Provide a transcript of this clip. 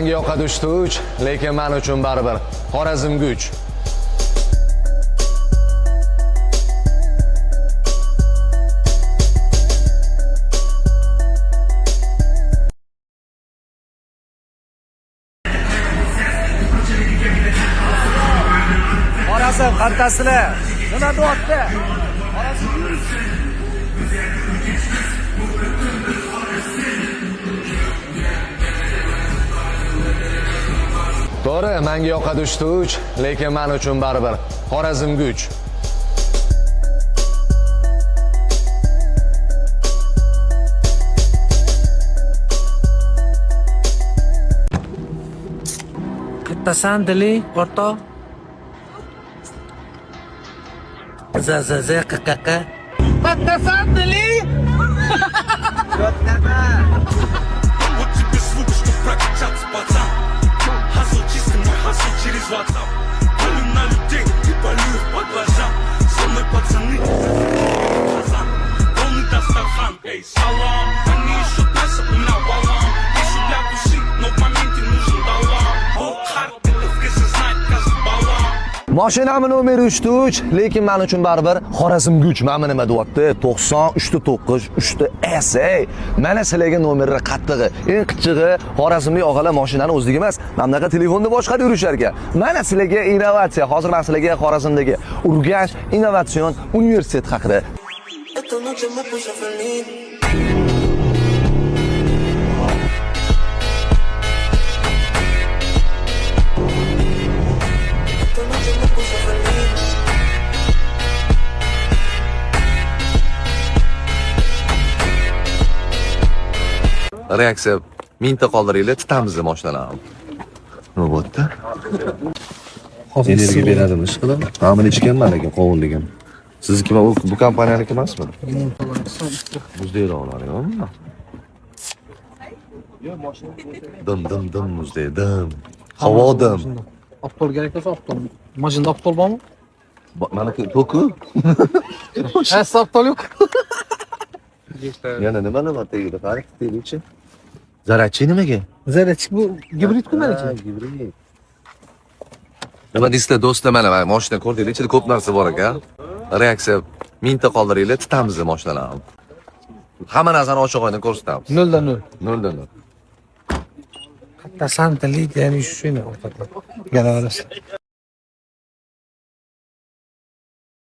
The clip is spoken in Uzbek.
menga yoqadi 3, lekin men uchun baribir Xorazmga 3. Xorazm qantasizlar? Nima deyapti? To'g'ri, menga yoqadi 3, lekin men uchun baribir Xorazmga 3. Qattasan dili, o'rtoq. Za qaqa. Qattasan dili. Вот тебе звук, что прокачаться, пацан. Хасл чистый, мой хасл через WhatsApp. Палю на людей и палю их по глазам. Со мной пацаны, полный Дастархан. Эй, салам, они ищут мясо, у меня балам. Ищут для души, но в моменте нужен талант. Work hard, это в кэше знает каждый балам. Mashinamni nomeri 3, lekin men uchun baribir Xorazmga 3. Mana nima deyapti? 93.9, 3S. Mana sizlarga nomerlar qattig'i, eng qichig'i Xorazmlik og'alar mashinani o'zligi emas, mamlakat telefonda boshqarib yurishar ekan. Mana sizlarga innovatsiya, hozir men sizlarga Xorazmdagi Urganch innovatsion universitet haqida. Esta noche me puse feliz. Esta noche me puse feliz. Reaksiya mingta qoldiringlar, tutamiz mashinalarni. Nima bo'pti? Energiya beradimi, ish qilib? Hamini ichganman lekin qovunligim. Sizniki bu kompaniyaniki emasmi? Muzdaylar olarmi? Dim muzday, dim. Havo dim. Aptol kerak bo'lsa aptol. Mashinada aptol bormi? Maniki to'ku. Asli aptol yo'q. Yana nima tegdi? Qarang, tegdi-chi. Zaratchi nimaga? Zaratchi bu gibrid-ku meniki. Gibrid. Nima deysizlar do'stlar, mana mashina ko'rdinglar, ichida ko'p narsa bor ekan. Reaksiya mingta qoldiringlar, tutamiz mashinalarni. Hamma narsani ochiq oyna ko'rsatamiz. 0dan 0. 0dan 0. Qattasan dili, ya'ni shu o'rtoqlar. Galaverasiz.